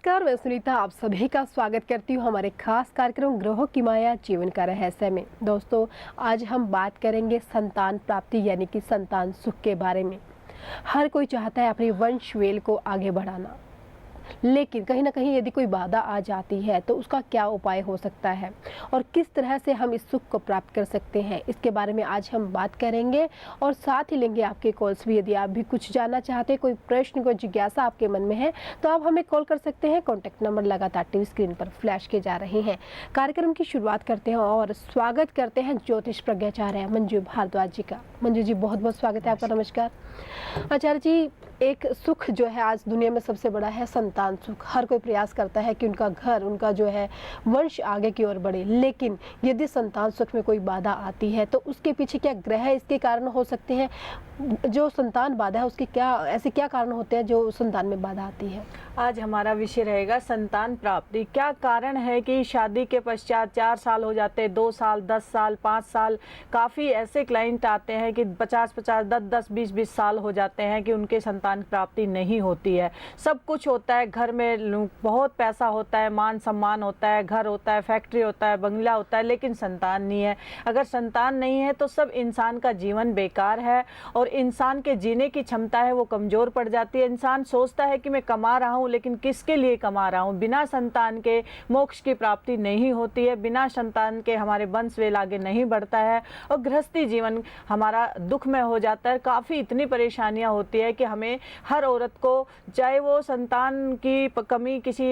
नमस्कार, मैं सुनीता आप सभी का स्वागत करती हूँ हमारे खास कार्यक्रम ग्रहों की माया जीवन का रहस्य में। दोस्तों, आज हम बात करेंगे संतान प्राप्ति यानी कि संतान सुख के बारे में। हर कोई चाहता है अपनी वंश वेल को आगे बढ़ाना, लेकिन कहीं ना कहीं यदि कोई बाधा आ जाती है तो उसका क्या उपाय हो सकता है और किस तरह से हम इस सुख को प्राप्त कर सकते हैं, इसके बारे में आज हम बात करेंगे। और साथ ही लेंगे आपके कॉल्स भी। यदि आप भी कुछ जानना चाहते हैं, कोई प्रश्न, कोई जिज्ञासा आपके मन में है तो आप हमें कॉल कर सकते हैं। कॉन्टैक्ट नंबर लगातार टीवी स्क्रीन पर फ्लैश किए जा रहे हैं। कार्यक्रम की शुरुआत करते हैं और स्वागत करते हैं ज्योतिष प्रज्ञाचार्य मंजू भारद्वाज जी का। मंजू जी, बहुत बहुत स्वागत है आपका। नमस्कार आचार्य जी। एक सुख जो है आज दुनिया में सबसे बड़ा है संतान सुख। हर कोई प्रयास करता है कि उनका घर, उनका जो है वंश आगे की ओर बढ़े, लेकिन यदि संतान सुख में कोई बाधा आती है तो उसके पीछे क्या ग्रह इसके कारण हो सकते हैं? जो संतान बाधा है उसके क्या कारण होते हैं जो संतान में बाधा आती है? आज हमारा विषय रहेगा संतान प्राप्ति। क्या कारण है कि शादी के पश्चात 4 साल हो जाते हैं, 2 साल, 10 साल, 5 साल। काफ़ी ऐसे क्लाइंट आते हैं कि 50-50, 10-10, 20-20 साल हो जाते हैं कि उनके संतान प्राप्ति नहीं होती है। सब कुछ होता है, घर में बहुत पैसा होता है, मान सम्मान होता है, घर होता है, फैक्ट्री होता है, बंगला होता है, लेकिन संतान नहीं है। अगर संतान नहीं है तो सब इंसान का जीवन बेकार है और इंसान के जीने की क्षमता है वो कमज़ोर पड़ जाती है। इंसान सोचता है कि मैं कमा रहा हूँ, लेकिन किसके लिए कमा रहा हूँ। बिना संतान के मोक्ष की प्राप्ति नहीं होती है, बिना संतान के हमारे वंश वेल आगे नहीं बढ़ता है और गृहस्थी जीवन हमारा दुख में हो जाता है। काफ़ी इतनी परेशानियाँ होती है कि हमें हर औरत को, चाहे वो संतान की कमी किसी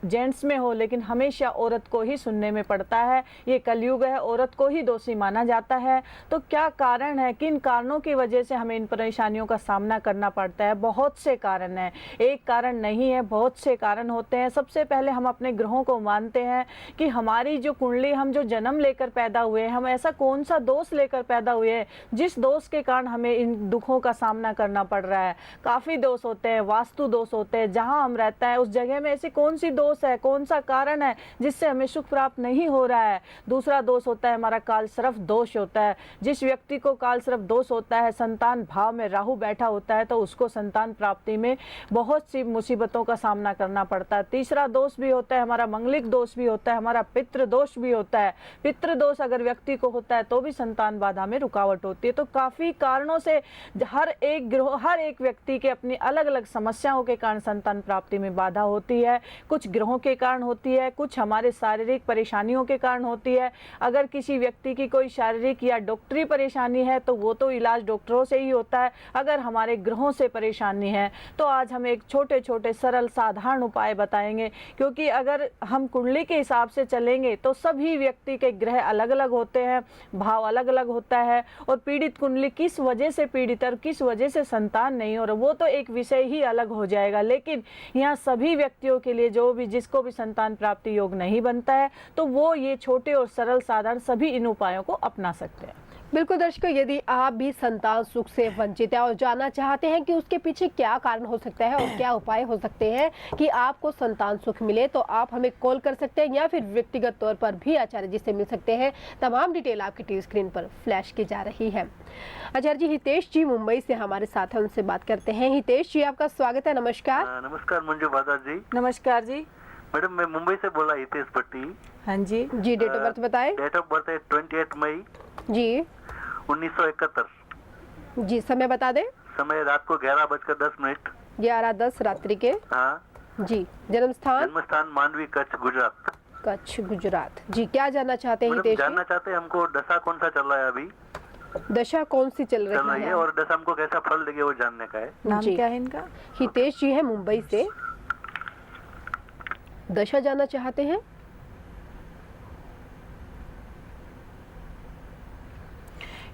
जेंट्स में हो, लेकिन हमेशा औरत को ही सुनने में पड़ता है। ये कलयुग है, औरत को ही दोषी माना जाता है। तो क्या कारण है, किन कारणों की वजह से हमें इन परेशानियों का सामना करना पड़ता है? बहुत से कारण हैं, एक कारण नहीं है, बहुत से कारण होते हैं। सबसे पहले हम अपने ग्रहों को मानते हैं कि हमारी जो कुंडली, हम जो जन्म लेकर पैदा हुए हैं, हम ऐसा कौन सा दोष लेकर पैदा हुए हैं जिस दोष के कारण हमें इन दुखों का सामना करना पड़ रहा है। काफ़ी दोष होते हैं, वास्तु दोष होते हैं। जहाँ हम रहते हैं उस जगह में ऐसी कौन सी दोष है, कौन सा कारण है जिससे हमें सुख प्राप्त नहीं हो रहा है। दूसरा दोष होता है हमारा काल सर्प दोष होता है। जिस व्यक्ति को काल सर्प दोष होता है, संतान भाव में राहु बैठा होता है, तो उसको संतान प्राप्ति में बहुत सी मुसीबतों का सामना करना पड़ता है। तीसरा दोष भी होता है हमारा मंगलिक दोष भी होता है, हमारा पितृ दोष भी होता है। पितृ दोष अगर व्यक्ति को होता है तो भी संतान बाधा में रुकावट होती है। तो काफ़ी कारणों से हर एक व्यक्ति के अपनी अलग अलग समस्याओं के कारण संतान प्राप्ति में बाधा होती है। कुछ ग्रहों के कारण होती है, कुछ हमारे शारीरिक परेशानियों के कारण होती है। अगर किसी व्यक्ति की कोई शारीरिक या डॉक्टरी परेशानी है तो वो तो इलाज डॉक्टरों से ही होता है। अगर हमारे ग्रहों से परेशानी है तो आज हम एक छोटे छोटे सरल साधारण उपाय बताएंगे, क्योंकि अगर हम कुंडली के हिसाब से चलेंगे तो सभी व्यक्ति के ग्रह अलग अलग होते हैं, भाव अलग अलग होता है और पीड़ित कुंडली किस वजह से पीड़ित और किस वजह से संतान नहीं हो रहा, वो तो एक विषय ही अलग हो जाएगा। लेकिन यहाँ सभी व्यक्तियों के लिए जिसको भी संतान प्राप्ति योग नहीं बनता है तो वो ये छोटे और सरल साधारण सभी इन उपायों को अपना सकते हैं। बिल्कुल दर्शकों, यदि आप भी संतान सुख से वंचित हैं और जानना चाहते हैं कि उसके पीछे क्या कारण हो सकता है और क्या उपाय हो सकते हैं कि आपको संतान सुख मिले, तो आप हमें कॉल कर सकते हैं या फिर व्यक्तिगत तौर पर भी आचार्य जी से मिल सकते हैं। तमाम डिटेल आपकी टीवी स्क्रीन पर फ्लैश की जा रही है। आचार्य जी, हितेश जी मुंबई से हमारे साथ हैं, उनसे बात करते हैं। हितेश जी, आपका स्वागत है। नमस्कार। नमस्कार मंजू भारद्वाज जी। नमस्कार जी। मैडम, मैं मुंबई से बोला, हितेश भट्टी। हाँ जी। जी, डेट ऑफ बर्थ बताएं। डेट ऑफ बर्थ है 28 मई जी 1971। जी, समय बता दें। समय रात को 11:10। 11:10 रात्रि के। हाँ जी, जन्म स्थान मांडवी, कच्छ, गुजरात। कच्छ, गुजरात। जी, क्या जानना चाहते हैं हितेश जी? जानना चाहते हैं हमको दशा कौन सा चल रहा है अभी, दशा कौन सी चल रही है और दशा हमको कैसा फल देगी वो जानने का है। नाम जी। क्या है इनका? हितेश जी है मुंबई से, दशा जानना चाहते हैं।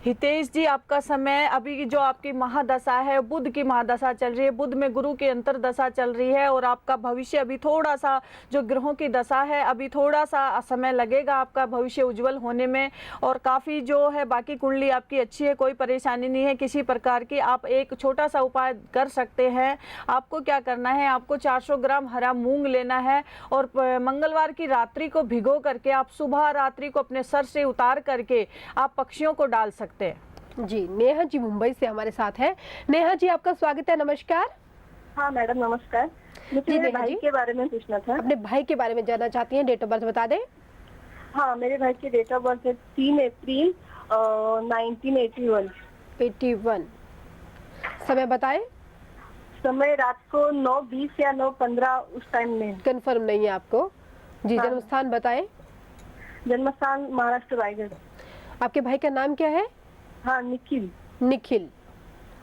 हितेश जी, आपका समय अभी की जो आपकी महादशा है, बुध की महादशा चल रही है, बुध में गुरु की अंतरदशा चल रही है और आपका भविष्य अभी थोड़ा सा, जो ग्रहों की दशा है, अभी थोड़ा सा समय लगेगा आपका भविष्य उज्जवल होने में। और काफ़ी जो है बाकी कुंडली आपकी अच्छी है, कोई परेशानी नहीं है किसी प्रकार की। आप एक छोटा सा उपाय कर सकते हैं। आपको क्या करना है, आपको 400 ग्राम हरा मूंग लेना है और मंगलवार की रात्रि को भिगो करके आप सुबह रात्रि को अपने सर से उतार करके आप पक्षियों को डाल सकते हैं। जी, नेहा जी मुंबई से हमारे साथ है। नेहा जी, आपका स्वागत है। नमस्कार। हाँ मैडम, नमस्कार। मुझे जी, मेरे नेहा भाई जी। के बारे में पूछना था। अपने भाई के बारे में जानना चाहती हैं, डेट ऑफ बर्थ बता दें। हाँ, मेरे भाई की डेट ऑफ बर्थ है 3 अप्रैल 1981। 81। समय बताएं। समय रात को 9:20 या 9:15 उस टाइम में। कंफर्म नहीं है आपको जी। हाँ। जन्म स्थान बताएं। जन्म स्थान महाराष्ट्र रायगढ़। आपके भाई का नाम क्या है? हाँ, निखिल। निखिल।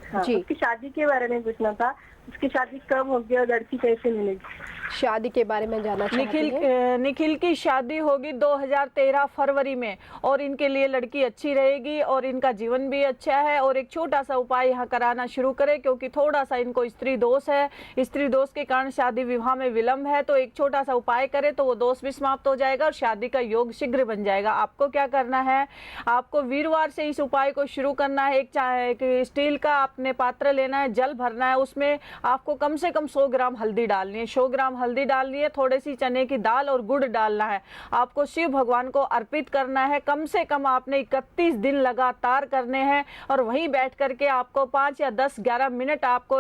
हाँ, जी। उसकी शादी के बारे में पूछना था। उसकी शादी कब होगी और लड़की कैसे मिलेगी? शादी के बारे में जानना चाहती हैं। निखिल की शादी होगी 2013 फरवरी में, और इनके लिए लड़की अच्छी रहेगी और इनका जीवन भी अच्छा है। और एक छोटा सा उपाय यहाँ कराना शुरू करें, क्योंकि थोड़ा सा इनको स्त्री दोष है। स्त्री दोष के कारण शादी विवाह में विलंब है, तो एक छोटा सा उपाय करें तो वो दोष भी समाप्त हो जाएगा और शादी का योग शीघ्र बन जाएगा। आपको क्या करना है, आपको वीरवार से इस उपाय को शुरू करना है। एक स्टील का आपने पात्र लेना है, जल भरना है, उसमें आपको कम से कम 100 ग्राम हल्दी डालनी है। 100 ग्राम हल्दी डालनी है, थोड़ी सी चने की दाल और गुड़ डालना है। आपको शिव भगवान को अर्पित करना है। कम से कम आपने 31 दिन लगातार करने हैं, और वहीं बैठ करके आपको 5 या 10 11 मिनट आपको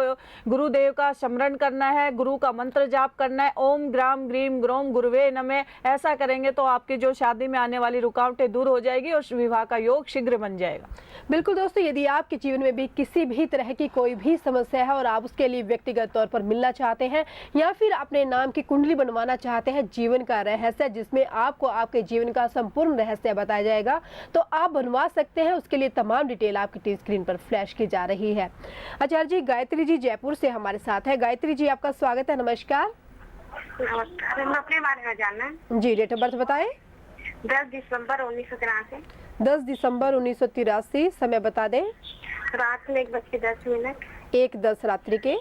गुरुदेव का स्मरण करना है, गुरु का मंत्र जाप करना है। ओम ग्राम ग्रीम ग्रोम गुरुवे नमः। ऐसा करेंगे तो आपकी जो शादी में आने वाली रुकावटें दूर हो जाएगी और विवाह का योग शीघ्र बन जाएगा। बिल्कुल दोस्तों, यदि आपके जीवन में भी किसी भी तरह की कोई भी समस्या है और आप उसके लिए व्यक्तिगत तौर पर मिलना चाहते हैं या फिर अपने नाम की कुंडली बनवाना चाहते हैं, जीवन का रहस्य जिसमें आपको आपके जीवन का संपूर्ण रहस्य बताया जाएगा, तो आप बनवा सकते हैं। उसके लिए तमाम डिटेल आपकी टी स्क्रीन पर फ्लैश की जा रही है। आचार्य जी, गायत्री जी जयपुर से हमारे साथ है। गायत्री जी, आपका स्वागत है। नमस्कार। नमस्कार। हम अपने बारे में जानना है। जी, डेट ऑफ बर्थ बताएं। 10 दिसंबर 1983। 10 दिसंबर 1983। समय बता दें। रात में 1:10। 1:10 रात्रि के।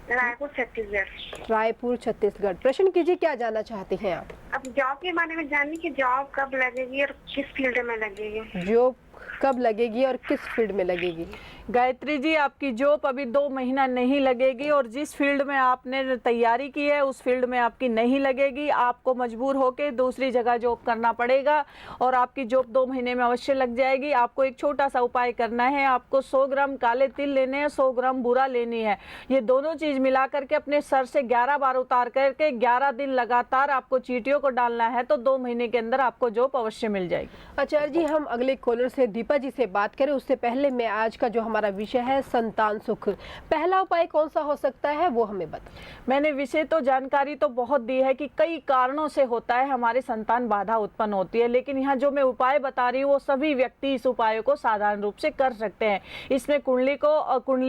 रायपुर छत्तीसगढ़। रायपुर छत्तीसगढ़। प्रश्न कीजिए, क्या जानना चाहते हैं आप? अब जॉब के बारे में जाननी कि जॉब कब लगेगी और किस फील्ड में लगेगी। जॉब कब लगेगी और किस फील्ड में लगेगी? गायत्री जी, आपकी जॉब अभी 2 महीना नहीं लगेगी, और जिस फील्ड में आपने तैयारी की है उस फील्ड में आपकी नहीं लगेगी। आपको मजबूर होकर दूसरी जगह जॉब करना पड़ेगा, और आपकी जॉब 2 महीने में अवश्य लग जाएगी। आपको एक छोटा सा उपाय करना है। आपको 100 ग्राम काले तिल लेने हैं, 100 ग्राम बूरा लेनी है। ये दोनों चीज मिला करके अपने सर से 11 बार उतार करके 11 दिन लगातार आपको चींटियों को डालना है, तो 2 महीने के अंदर आपको जॉब अवश्य मिल जाएगी। आचार्य जी, हम अगले कॉलर से दीपा जी से बात करें उससे पहले मैं आज का जो हमारा विषय है संतान सुख, पहला उपाय कौन सा हो सकता है वो हमें बता। मैंने विषय तो जानकारी तो बहुत दी है कि कई कारणों से होता है हमारे संतान बाधा उत्पन्न होती है, लेकिन यहाँ जो मैं उपाय बता रही हूँ वो सभी व्यक्ति इस उपाय को साधारण रूप से कर सकते हैं। इसमें कुंडली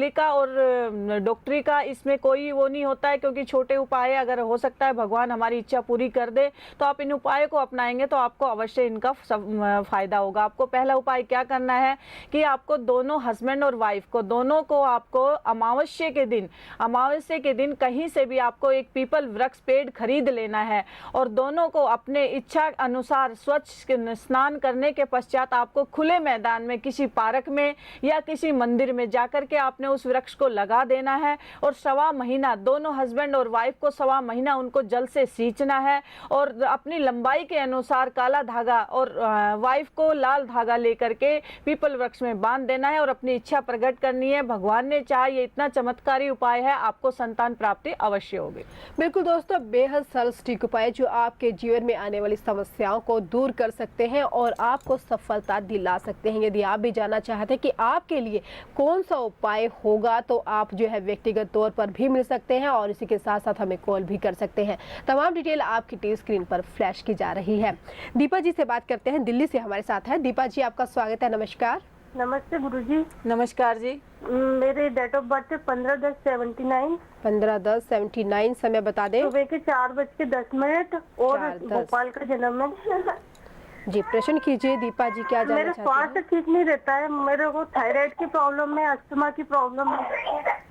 का और डॉक्टरी का इसमें कोई वो नहीं होता है, क्योंकि छोटे उपाय अगर हो सकता है भगवान हमारी इच्छा पूरी कर दे तो आप इन उपायों को अपनाएंगे तो आपको अवश्य इनका फायदा होगा। आपको पहला उपाय क्या करना है कि आपको दोनों हस्बैंड और वाइफ को दोनों को आपको अमावस्या के दिन कहीं से भी आपको एक पीपल वृक्ष पेड़ खरीद लेना है, और दोनों को अपने इच्छा अनुसार स्वच्छ स्नान करने के पश्चात आपको खुले मैदान में किसी पार्क में या किसी मंदिर में जाकर के आपने उस वृक्ष को लगा देना है, और 1.25 महीना दोनों हस्बैंड और वाइफ को 1.25 महीना उनको जल से सींचना है, और अपनी लंबाई के अनुसार काला धागा और वाइफ को लाल धागा लेकर के पीपल वृक्ष में बांध देना है और अपनी इच्छा प्रकट करनी है। भगवान ने चाहा ये इतना चमत्कारी उपाय है, आपको संतान प्राप्ति अवश्य होगी। बिल्कुल दोस्तों, बेहद सरल सटीक उपाय जो आपके जीवन में आने वाली समस्याओं को दूर कर सकते हैं और आपको सफलता दिला सकते हैं। यदि आप भी जानना चाहते हैं कि आपके लिए कौन सा उपाय होगा तो आप जो है व्यक्तिगत तौर पर भी मिल सकते हैं और इसी के साथ साथ हमें कॉल भी कर सकते हैं। तमाम डिटेल आपकी टी स्क्रीन पर फ्लैश की जा रही है। दीपा जी से बात करते हैं, दिल्ली से हमारे साथ है। दीपा जी, आपका स्वागत है। नमस्कार। नमस्ते गुरुजी। नमस्कार जी। मेरे डेट ऑफ बर्थ है 15/10/79। 15/10/79। समय बता दें। सुबह के 4:10 और 4:10 भोपाल का जन्म है। जी, प्रश्न कीजिए दीपा जी, क्या जानना मेरा चाहते स्वास्थ्य हैं? ठीक नहीं रहता है। मेरे को थायराइड की प्रॉब्लम है, अस्थमा की प्रॉब्लम है।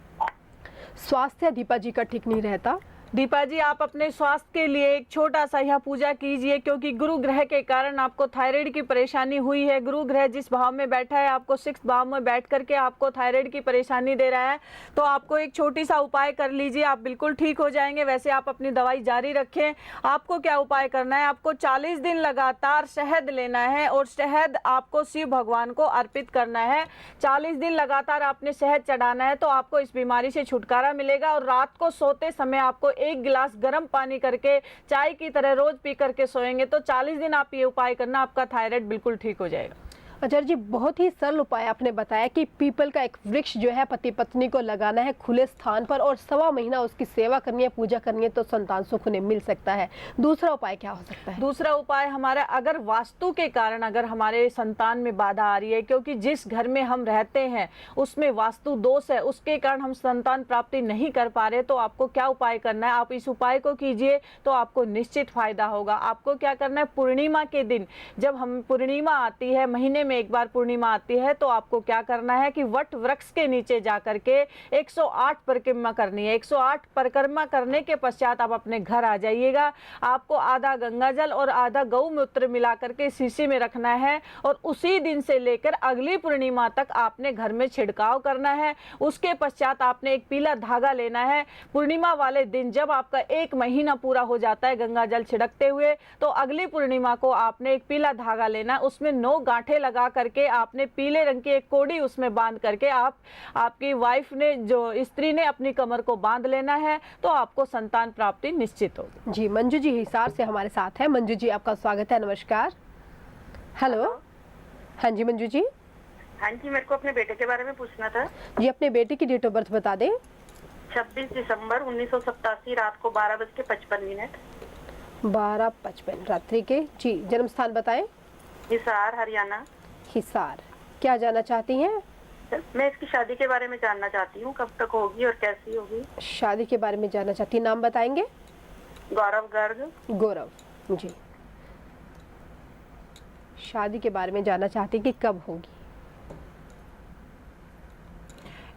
स्वास्थ्य दीपा जी का ठीक नहीं रहता, दीपा जी, आप अपने स्वास्थ्य के लिए एक छोटा सा यह पूजा कीजिए, क्योंकि गुरु ग्रह के कारण आपको थायराइड की परेशानी हुई है। गुरु ग्रह जिस भाव में बैठा है, आपको 6th भाव में बैठ करके आपको थायराइड की परेशानी दे रहा है। तो आपको एक छोटी सा उपाय कर लीजिए, आप बिल्कुल ठीक हो जाएंगे। वैसे आप अपनी दवाई जारी रखें। आपको क्या उपाय करना है, आपको 40 दिन लगातार शहद लेना है और शहद आपको शिव भगवान को अर्पित करना है। 40 दिन लगातार आपने शहद चढ़ाना है, तो आपको इस बीमारी से छुटकारा मिलेगा। और रात को सोते समय आपको 1 गिलास गर्म पानी करके चाय की तरह रोज पी करके सोएंगे तो 40 दिन आप ये उपाय करना, आपका थायराइड बिल्कुल ठीक हो जाएगा। आचार्य जी, बहुत ही सरल उपाय आपने बताया कि पीपल का एक वृक्ष जो है पति पत्नी को लगाना है खुले स्थान पर और 1.25 महीना उसकी सेवा करनी है, पूजा करनी है, तो संतान सुख उन्हें मिल सकता है। दूसरा उपाय क्या हो सकता है? दूसरा उपाय हमारा, अगर वास्तु के कारण अगर हमारे संतान में बाधा आ रही है, क्योंकि जिस घर में हम रहते हैं उसमें वास्तु दोष है, उसके कारण हम संतान प्राप्ति नहीं कर पा रहे, तो आपको क्या उपाय करना है, आप इस उपाय को कीजिए तो आपको निश्चित फायदा होगा। आपको क्या करना है, पूर्णिमा के दिन, जब हम पूर्णिमा आती है, महीने में एक बार पूर्णिमा आती है, तो आपको क्या करना है कि वट वृक्ष के नीचे जा करके 108 परिक्रमा करनी है। 108 परिक्रमा करने के पश्चात आप अपने घर आ जाइएगा। आपको आधा गंगा जल और आधा गौमूत्र मिला करके शीशी में रखना है और उसी दिन से लेकर अगली पूर्णिमा तक आपने घर में छिड़काव करना है। उसके पश्चात आपने एक पीला धागा लेना है। पूर्णिमा वाले दिन जब आपका 1 महीना पूरा हो जाता है गंगा जल छिड़कते हुए, तो अगली पूर्णिमा को आपने एक पीला धागा लेना है, उसमें 9 गांठें लगा करके आपने पीले रंग की एक कोड़ी उसमें बांध करके आपकी वाइफ ने, जो स्त्री ने, अपनी कमर को बांध लेना है, तो आपको संतान प्राप्ति निश्चित होगी। जी, मंजू जी हिसार से हमारे साथ है। मंजू जी, आपका स्वागत है। नमस्कार। हेलो। हाँ जी मंजू जी। हाँ जी, मेरे को अपने बेटे के बारे में पूछना था। जी, अपने बेटे की डेट ऑफ बर्थ बता दें। 26 दिसंबर 1987 रात को 12:55। 12:55 रात्रि के। जी, जन्म स्थान बताएं। हिसार, हरियाणा। हिसार। क्या जानना चाहती हैं? मैं इसकी शादी के बारे में जानना चाहती हूँ, कब तक होगी और कैसी होगी। शादी के बारे में जानना चाहती हैं, नाम बताएंगे? गौरव गर्ग। गौरव जी। शादी के बारे में जानना चाहती हैं कि कब होगी।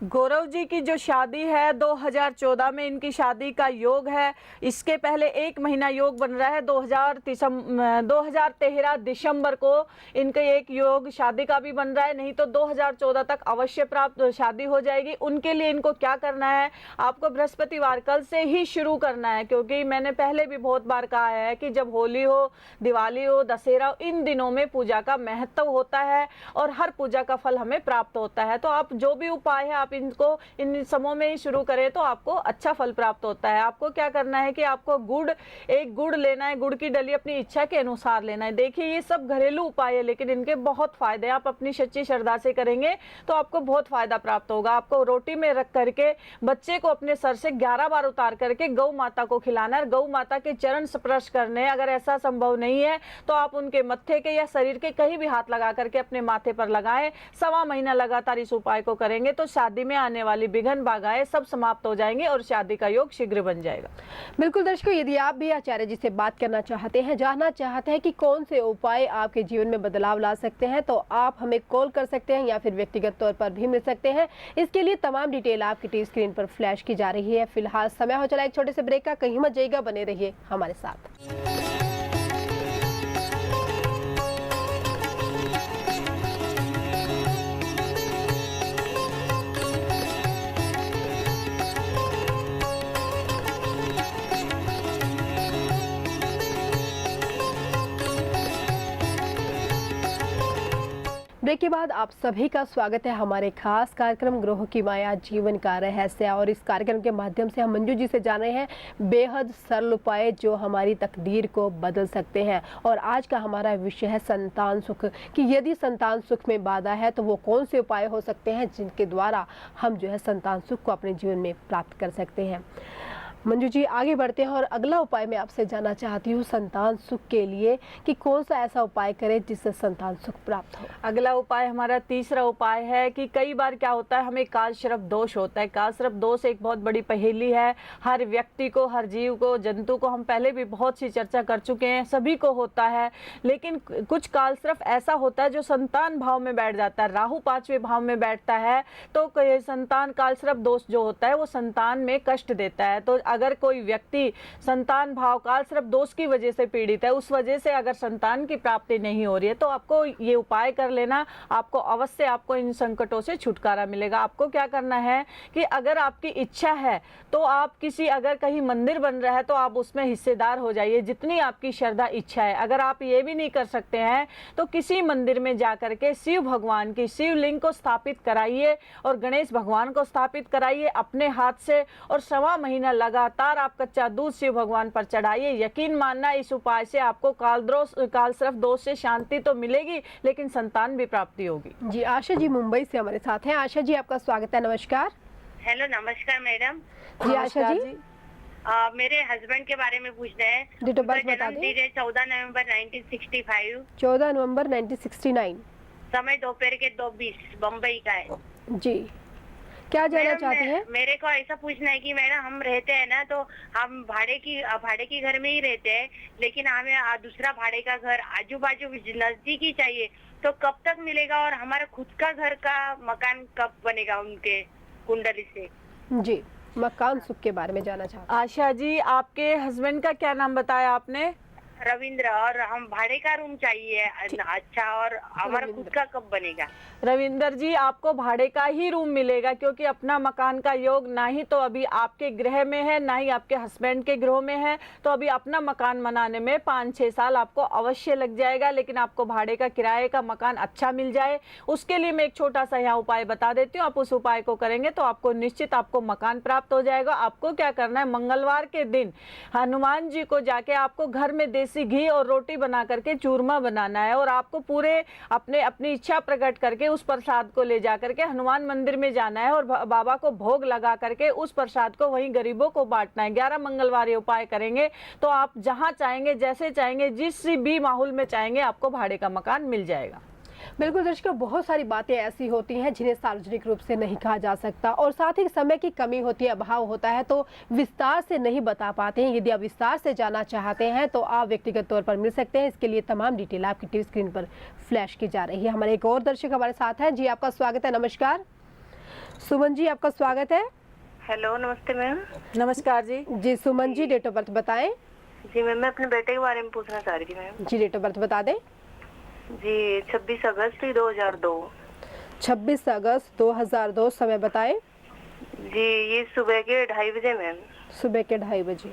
गौरव जी की जो शादी है 2014 में इनकी शादी का योग है। इसके पहले 1 महीना योग बन रहा है। 2013 दिसंबर को इनका एक योग शादी का भी बन रहा है, नहीं तो 2014 तक अवश्य प्राप्त शादी हो जाएगी। उनके लिए इनको क्या करना है, आपको बृहस्पतिवार कल से ही शुरू करना है, क्योंकि मैंने पहले भी बहुत बार कहा है कि जब होली हो, दिवाली हो, दशहरा हो, इन दिनों में पूजा का महत्व होता है और हर पूजा का फल हमें प्राप्त होता है। तो आप जो भी उपाय है आप इनको इन समयों में ही शुरू करें तो आपको अच्छा फल प्राप्त होता है। आपको क्या करना है कि आपको एक गुड़ लेना है, गुड़ की डली अपनी इच्छा के अनुसार लेना है। देखिए ये सब घरेलू उपाय है, लेकिन इनके बहुत फायदे, आप अपनी सच्ची श्रद्धा से करेंगे तो आपको बहुत फायदा प्राप्त होगा। आपको रोटी में रख करके बच्चे को अपने सर से 11 बार उतार करके गौ माता को खिलाना है। गौ माता के चरण स्पर्श करने, अगर ऐसा संभव नहीं है तो आप उनके मत्थे के या शरीर के कहीं भी हाथ लगा करके अपने माथे पर लगाएं। 1.25 महीना लगातार इस उपाय को करेंगे तो शादी में आने वाली विघ्न बाधाएं सब समाप्त हो जाएंगे और शादी का योग शीघ्र बन जाएगा। बिल्कुल दर्शकों, यदि आप भी आचार्य जी से बात करना चाहते हैं, जानना चाहते हैं कि कौन से उपाय आपके जीवन में बदलाव ला सकते हैं, तो आप हमें कॉल कर सकते हैं या फिर व्यक्तिगत तौर पर भी मिल सकते हैं। इसके लिए तमाम डिटेल आपकी टीवी स्क्रीन पर फ्लैश की जा रही है। फिलहाल समय हो चला एक छोटे से ब्रेक का, कहीं मत जाइएगा, बने रहिए हमारे साथ। ब्रेक के बाद आप सभी का स्वागत है हमारे खास कार्यक्रम ग्रहों की माया जीवन का रहस्य। और इस कार्यक्रम के माध्यम से हम मंजू जी से जान रहे हैं बेहद सरल उपाय जो हमारी तकदीर को बदल सकते हैं। और आज का हमारा विषय है संतान सुख, कि यदि संतान सुख में बाधा है तो वो कौन से उपाय हो सकते हैं जिनके द्वारा हम जो है संतान सुख को अपने जीवन में प्राप्त कर सकते हैं। मंजू जी, आगे बढ़ते हैं और अगला उपाय मैं आपसे जानना चाहती हूँ संतान सुख के लिए कि कौन सा ऐसा उपाय करें जिससे संतान सुख प्राप्त हो। अगला उपाय हमारा तीसरा उपाय है कि कई बार क्या होता है, हमें कालसर्प दोष होता है। कालसर्प दोष एक बहुत बड़ी पहेली है, हर व्यक्ति को, हर जीव को, जंतु को, हम पहले भी बहुत सी चर्चा कर चुके हैं, सभी को होता है। लेकिन कुछ कालसर्प ऐसा होता है जो संतान भाव में बैठ जाता है, राहु 5वें भाव में बैठता है, तो संतान कालसर्प दोष जो होता है वो संतान में कष्ट देता है। तो अगर कोई व्यक्ति संतान भाव काल सर्प दोष की वजह से पीड़ित है, उस वजह से अगर संतान की प्राप्ति नहीं हो रही है, तो आपको ये उपाय कर लेना, आपको अवश्य आपको इन संकटों से छुटकारा मिलेगा। आपको क्या करना है कि अगर आपकी इच्छा है तो आप किसी, अगर कहीं मंदिर बन रहा है तो आप उसमें हिस्सेदार हो जाइए, जितनी आपकी श्रद्धा इच्छा है। अगर आप ये भी नहीं कर सकते हैं तो किसी मंदिर में जाकर के शिव भगवान की शिवलिंग को स्थापित कराइए और गणेश भगवान को स्थापित कराइए अपने हाथ से, और 1.25 महीना लगातार आप कच्चा दूध शिव भगवान पर चढ़ाइए। यकीन मानना, इस उपाय से आपको काल सर्प दोष से शांति तो मिलेगी, लेकिन संतान भी प्राप्ति होगी। जी, आशा जी मुंबई से हमारे साथ हैं। आशा जी, आपका स्वागत है। नमस्कार। हेलो, नमस्कार मैडम। जी आशा जी, मेरे हस्बैंड के बारे में पूछना है। डेट ऑफ बर्थ उनका बता जन्म दें। तिथि है 14 नवंबर 1965। 14 नवंबर 1969। समय दोपहर के 2:20 बम्बई का है। जी, क्या जानना मैडम, चाहती हैं? मेरे को ऐसा पूछना है कि मैडम, हम रहते हैं ना, तो हम भाड़े की घर में ही रहते हैं, लेकिन हमें दूसरा भाड़े का घर आजू बाजू नजदीक ही चाहिए, तो कब तक मिलेगा और हमारा खुद का घर का मकान कब बनेगा उनके कुंडली से? जी, मकान सुख के बारे में जानना चाहते आशा जी, आपके हस्बैंड का क्या नाम बताया आपने? रविंद्र। और हम भाड़े का रूम चाहिए अच्छा, और हमारा खुद का कब बनेगा? रविंदर जी, आपको भाड़े का ही रूम मिलेगा, क्योंकि अपना मकान का योग ना ही तो अभी आपके गृह में है, ना ही आपके हस्बैंड के गृह में है। तो अभी अपना मकान बनाने में 5-6 साल आपको अवश्य लग जाएगा, लेकिन आपको भाड़े का किराए का मकान अच्छा मिल जाए, उसके लिए मैं एक छोटा सा यहाँ उपाय बता देती हूँ। आप उस उपाय को करेंगे तो आपको निश्चित आपको मकान प्राप्त हो जाएगा। आपको क्या करना है, मंगलवार के दिन हनुमान जी को जाके आपको घर में देसी घी और रोटी बना करके चूरमा बनाना है, और आपको पूरे अपनी इच्छा प्रकट करके उस प्रसाद को ले जा करके हनुमान मंदिर में जाना है और बाबा को भोग लगा करके उस प्रसाद को वहीं गरीबों को बांटना है। 11 मंगलवार ये उपाय करेंगे तो आप जहां चाहेंगे, जैसे चाहेंगे, जिस भी माहौल में चाहेंगे, आपको भाड़े का मकान मिल जाएगा। बिल्कुल दर्शकों, बहुत सारी बातें ऐसी होती हैं जिन्हें सार्वजनिक रूप से नहीं कहा जा सकता, और साथ ही समय की कमी होती है, अभाव होता है, तो विस्तार से नहीं बता पाते हैं। यदि आप विस्तार से जानना चाहते हैं तो आप व्यक्तिगत तौर पर मिल सकते हैं। इसके लिए तमाम डिटेल आपकी टीवी स्क्रीन पर फ्लैश की जा रही है। हमारे एक और दर्शक हमारे साथ हैं। जी, आपका स्वागत है। नमस्कार सुमन जी, आपका स्वागत है। हेलो, नमस्ते मैम। नमस्कार जी। जी Suman ji, date of birth बताएं। जी मैम, मैं अपने बेटे के बारे में पूछना चाह रही थी मैम। जी, डेट ऑफ बर्थ बता दें। जी 26 अगस्त 2002। 26 अगस्त 2002। समय बताएं। जी ये सुबह के 2:30 बजे मैम। सुबह के 2:30 बजे।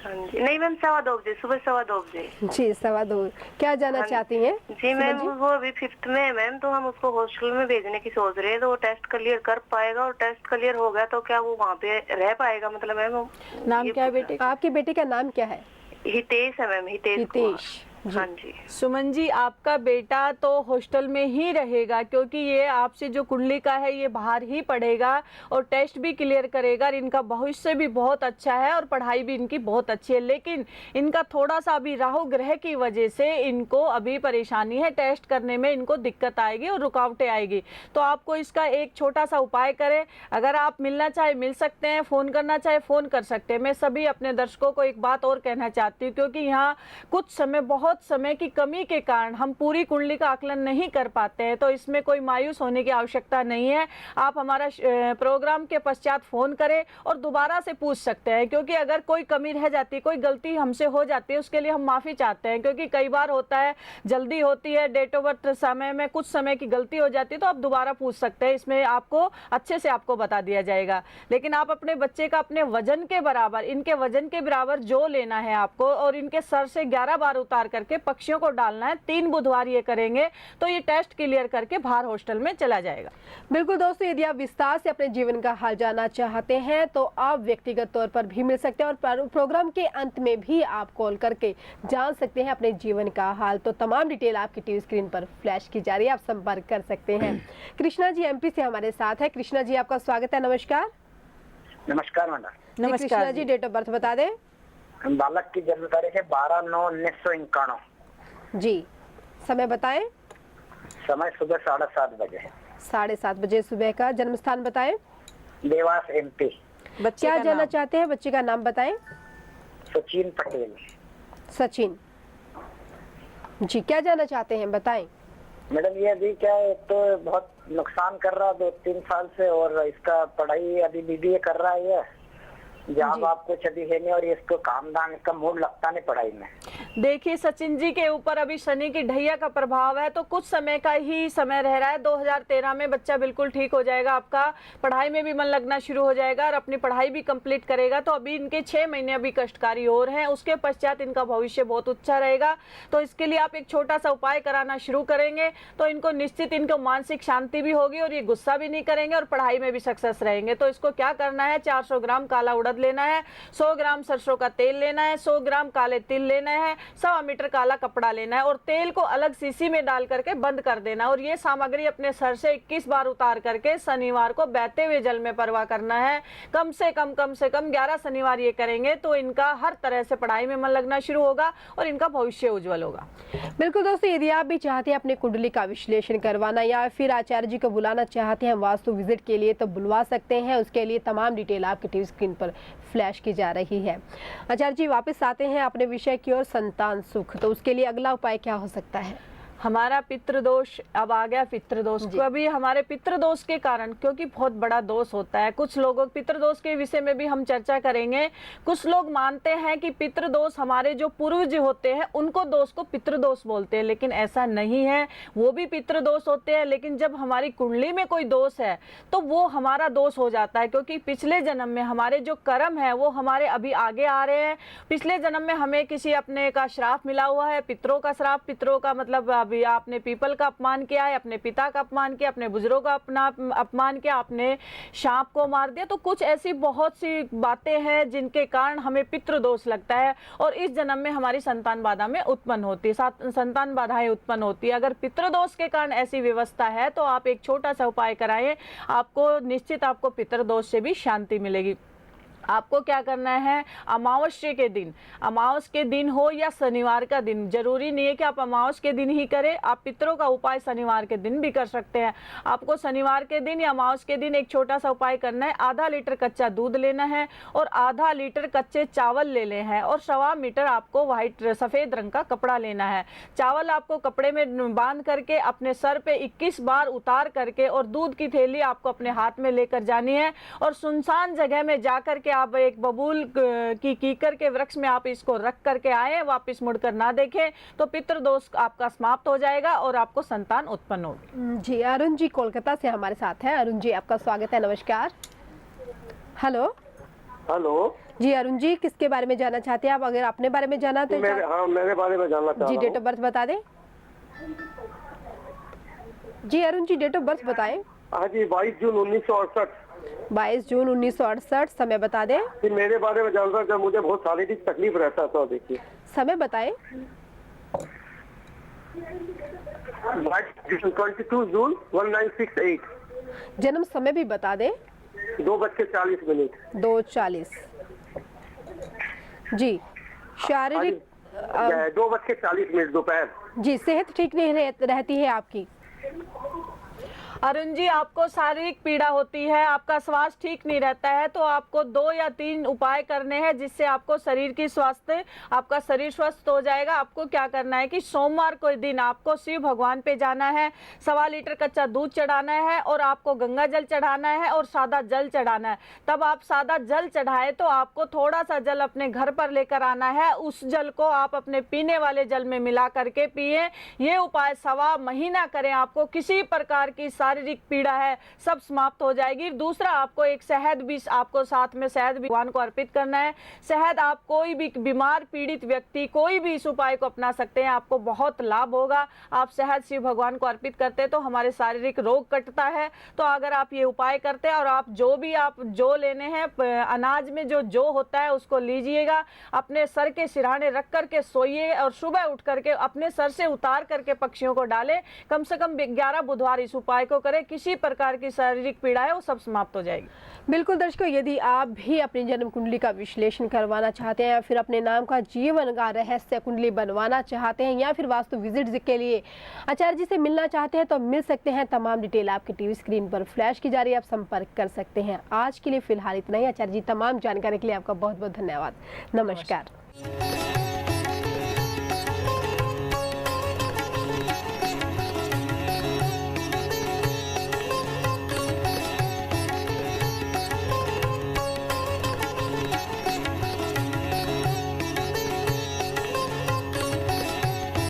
हाँ जी, नहीं मैम, 2:15 बजे, सुबह 2:15 बजे। जी 2:15। क्या जानना चाहती हैं? जी मैम, वो अभी 5th में है मैम, तो हम उसको हॉस्टल में भेजने की सोच रहे हैं, तो वो टेस्ट क्लियर कर पाएगा, और टेस्ट क्लियर हो गया तो क्या वो वहाँ पे रह पाएगा? मतलब मैम, नाम क्या है बेटे का? आपके बेटे का नाम क्या है? हितेश है मैम, हितेश कुमार। हाँ जी। सुमन जी, आपका बेटा तो हॉस्टल में ही रहेगा, क्योंकि ये आपसे जो कुंडलिका है ये बाहर ही पढ़ेगा और टेस्ट भी क्लियर करेगा, और इनका भविष्य भी बहुत अच्छा है और पढ़ाई भी इनकी बहुत अच्छी है। लेकिन इनका थोड़ा सा अभी राहु ग्रह की वजह से इनको अभी परेशानी है, टेस्ट करने में इनको दिक्कत आएगी और रुकावटें आएगी। तो आपको इसका एक छोटा सा उपाय करें। अगर आप मिलना चाहे मिल सकते हैं, फ़ोन करना चाहे फ़ोन कर सकते हैं। मैं सभी अपने दर्शकों को एक बात और कहना चाहती हूँ, क्योंकि यहाँ कुछ समय की कमी के कारण हम पूरी कुंडली का आकलन नहीं कर पाते हैं, तो इसमें कोई मायूस होने की आवश्यकता नहीं है। आप हमारा प्रोग्राम के पश्चात फ़ोन करें और दोबारा से पूछ सकते हैं, क्योंकि अगर कोई कमी रह जाती है, कोई गलती हमसे हो जाती है, उसके लिए हम माफ़ी चाहते हैं, क्योंकि कई बार होता है जल्दी होती है, डेट ऑफ बर्थ समय में कुछ समय की गलती हो जाती है, तो आप दोबारा पूछ सकते हैं। इसमें आपको अच्छे से आपको बता दिया जाएगा। लेकिन आप अपने बच्चे का अपने वजन के बराबर, इनके वजन के बराबर जो लेना है आपको, और इनके सर से 11 बार उतार करके पक्षियों को डालना है। 3 बुधवार ये करेंगे तो ये टेस्ट क्लियर करके बाहर हॉस्टल में चला जाएगा। बिल्कुल दोस्तों, यदि आप विस्तार से अपने जीवन का हाल जानना चाहते हैं तो आप व्यक्तिगत तौर पर भी मिल सकते हैं, और प्रोग्राम के अंत में भी आप कॉल करके जान सकते हैं अपने जीवन का हाल। तो तमाम डिटेल आपकी टीवी स्क्रीन पर फ्लैश की जा रही है, आप संपर्क कर सकते हैं। कृष्णा जी एमपी से हमारे साथ है। कृष्णा जी, आपका स्वागत है। नमस्कार। नमस्कार मैडम। नमस्कार Krishna ji, date of birth बता दें। बालक की जन्म तारीख है 12/9/1991। जी, समय बताएं। समय सुबह 7:30 बजे। 7:30 बजे सुबह का। जन्म स्थान बताएं। देवास MP। बच्चे क्या का जानना नाम? चाहते हैं? बच्चे का नाम बताएं। सचिन पटेल। सचिन जी, क्या जानना चाहते हैं? बताएं। मैडम ये अभी क्या है, तो बहुत नुकसान कर रहा है 2-3 साल से, और इसका पढ़ाई अभी BBA कर रहा है, जॉब आपको छठी है नहीं और इसको काम धाम इसका मूड लगता नहीं पढ़ाई में। देखिए सचिन जी के ऊपर अभी शनि की ढैया का प्रभाव है, तो कुछ समय का ही समय रह रहा है। 2013 में बच्चा बिल्कुल ठीक हो जाएगा, आपका पढ़ाई में भी मन लगना शुरू हो जाएगा और अपनी पढ़ाई भी कंप्लीट करेगा। तो अभी इनके 6 महीने अभी कष्टकारी और हैं, उसके पश्चात इनका भविष्य बहुत अच्छा रहेगा। तो इसके लिए आप एक छोटा सा उपाय कराना शुरू करेंगे तो इनको निश्चित इनको मानसिक शांति भी होगी और ये गुस्सा भी नहीं करेंगे और पढ़ाई में भी सक्सेस रहेंगे। तो इसको क्या करना है, 400 ग्राम काला उड़द लेना है, 100 ग्राम सरसों का तेल लेना है, 100 ग्राम काले तिल लेना है, 1.25 मीटर काला कपड़ा लेना है और तेल को अलग शीशी में डाल करके बंद कर देना। और ये सामग्री अपने सर से 21 बार उतार करके शनिवार को बहते हुए जल में परवा करना है। कम से कम 11 शनिवार ये करेंगे तो इनका हर तरह से पढ़ाई में मन लगना शुरू होगा और इनका भविष्य उज्जवल होगा। बिल्कुल दोस्तों, यदि आप भी चाहते हैं अपने कुंडली का विश्लेषण करवाना या फिर आचार्य जी को बुलाना चाहते हैं वास्तु विजिट के लिए तो बुलवा सकते हैं। उसके लिए तमाम डिटेल आपकी टीवी स्क्रीन पर फ्लैश की जा रही है। आचार्य जी वापस आते हैं अपने विषय की ओर, संतान सुख। तो उसके लिए अगला उपाय क्या हो सकता है? हमारा पितृदोष अब आ गया। पितृदोष को अभी हमारे पितृदोष के कारण, क्योंकि बहुत बड़ा दोष होता है, कुछ लोगों पितृदोष के विषय में भी हम चर्चा करेंगे। कुछ लोग मानते हैं कि पितृदोष हमारे जो पूर्वज होते हैं उनको दोष को पितृदोष बोलते हैं, लेकिन ऐसा नहीं है। वो भी पितृदोष होते हैं, लेकिन जब हमारी कुंडली में कोई दोष है तो वो हमारा दोष हो जाता है, क्योंकि पिछले जन्म में हमारे जो कर्म है वो हमारे अभी आगे आ रहे हैं। पिछले जन्म में हमें किसी अपने का श्राप मिला हुआ है, पितरों का श्राप। पितरों का मतलब आपने पीपल का अपमान किया है, अपने पिता का अपमान किया, अपने बुजुर्गों का अपना अपमान किया, आपने सांप को मार दिया। तो कुछ ऐसी बहुत सी बातें हैं जिनके कारण हमें पितृदोष लगता है और इस जन्म में हमारी संतान बाधा में उत्पन्न होती है, संतान बाधाएं उत्पन्न होती है। अगर पितृदोष के कारण ऐसी व्यवस्था है तो आप एक छोटा सा उपाय कराएं, आपको निश्चित आपको पितृदोष से भी शांति मिलेगी। आपको क्या करना है, अमावस्या के दिन हो या शनिवार का दिन, जरूरी नहीं है कि आप अमावस्या के दिन ही करें, आप पितरों का उपाय शनिवार के दिन भी कर सकते हैं। आपको शनिवार के दिन या अमावस्या के दिन एक छोटा सा उपाय करना है। आधा लीटर कच्चा दूध लेना है और आधा लीटर कच्चे चावल लेने हैं और 1.25 मीटर आपको सफेद रंग का कपड़ा लेना है। चावल आपको कपड़े में बांध करके अपने सर पे 21 बार उतार करके और दूध की थैली आपको अपने हाथ में लेकर जानी है और सुनसान जगह में जाकर के आप एक बबूल की कीकर के वृक्ष में आप इसको रख करके आए, वापस मुड़कर ना देखें, तो पितृदोष आपका समाप्त हो जाएगा और आपको संतान उत्पन्न होगी। जी, अरुण जी कोलकाता से हमारे साथ हैं। अरुण जी आपका स्वागत है, नमस्कार। हेलो हेलो जी, अरुण जी किसके बारे में जानना चाहते हैं आप? अगर अपने बारे में जाना तो मेरे बारे में जानना चाहता हूं। जी, डेट ऑफ बर्थ बता दें। जी Arun ji, date of birth बताएं। हाँ जी, 22 जून 1968। 22 जून 1968। समय बता दें। जी, मेरे बारे में जानना था, मुझे बहुत शारीरिक तकलीफ रहता था। देखिए समय बताएं। 22 जून 1968। जन्म समय भी बता दें। 2:40 2:40। जी, शारीरिक 2:40 दोपहर। जी, सेहत ठीक नहीं रहती है आपकी? अरुण जी, आपको शारीरिक पीड़ा होती है, आपका स्वास्थ्य ठीक नहीं रहता है, तो आपको 2 या 3 उपाय करने हैं जिससे आपको शरीर की स्वास्थ्य, आपका शरीर स्वस्थ हो जाएगा। आपको क्या करना है कि सोमवार को दिन आपको शिव भगवान पे जाना है, 1.25 लीटर कच्चा दूध चढ़ाना है और आपको गंगा जल चढ़ाना है और सादा जल चढ़ाना है। तब आप सादा जल चढ़ाए तो आपको थोड़ा सा जल अपने घर पर लेकर आना है, उस जल को आप अपने पीने वाले जल में मिला करके पिए। ये उपाय 1.25 महीना करें, आपको किसी प्रकार की शारीरिक पीड़ा है सब समाप्त हो जाएगी। दूसरा, आपको एक शहद भी, आपको साथ में शहद भी भगवान को अर्पित करना है। शहद आप कोई भी बीमार पीड़ित व्यक्ति कोई भी इस उपाय को अपना सकते हैं, आपको बहुत लाभ होगा। आप शहद शिव भगवान को अर्पित करते हैं तो हमारे शारीरिक रोग कटता है। तो अगर आप ये उपाय करते हैं और आप जो लेने हैं, अनाज में जो होता है उसको लीजिएगा, अपने सर के सिरहाने रख करके सोइए और सुबह उठ करके अपने सर से उतार करके पक्षियों को डालें। कम से कम 11 बुधवार इस उपाय को करें, किसी प्रकार की शारीरिक पीड़ा है वो सब समाप्त हो जाएगी। बिल्कुल दर्शकों, यदि आप भी अपनी जन्म कुंडली का विश्लेषण करवाना चाहते हैं या फिर अपने नाम का जीवन का रहस्य कुंडली बनवाना चाहते हैं या फिर वास्तु विजिट के लिए आचार्य जी से मिलना चाहते हैं तो मिल सकते हैं। तमाम डिटेल आपकी टीवी स्क्रीन पर फ्लैश की जा रही है, आप संपर्क कर सकते हैं। आज के लिए फिलहाल इतना ही। आचार्य जी, तमाम जानकारी के लिए आपका बहुत बहुत धन्यवाद। नमस्कार।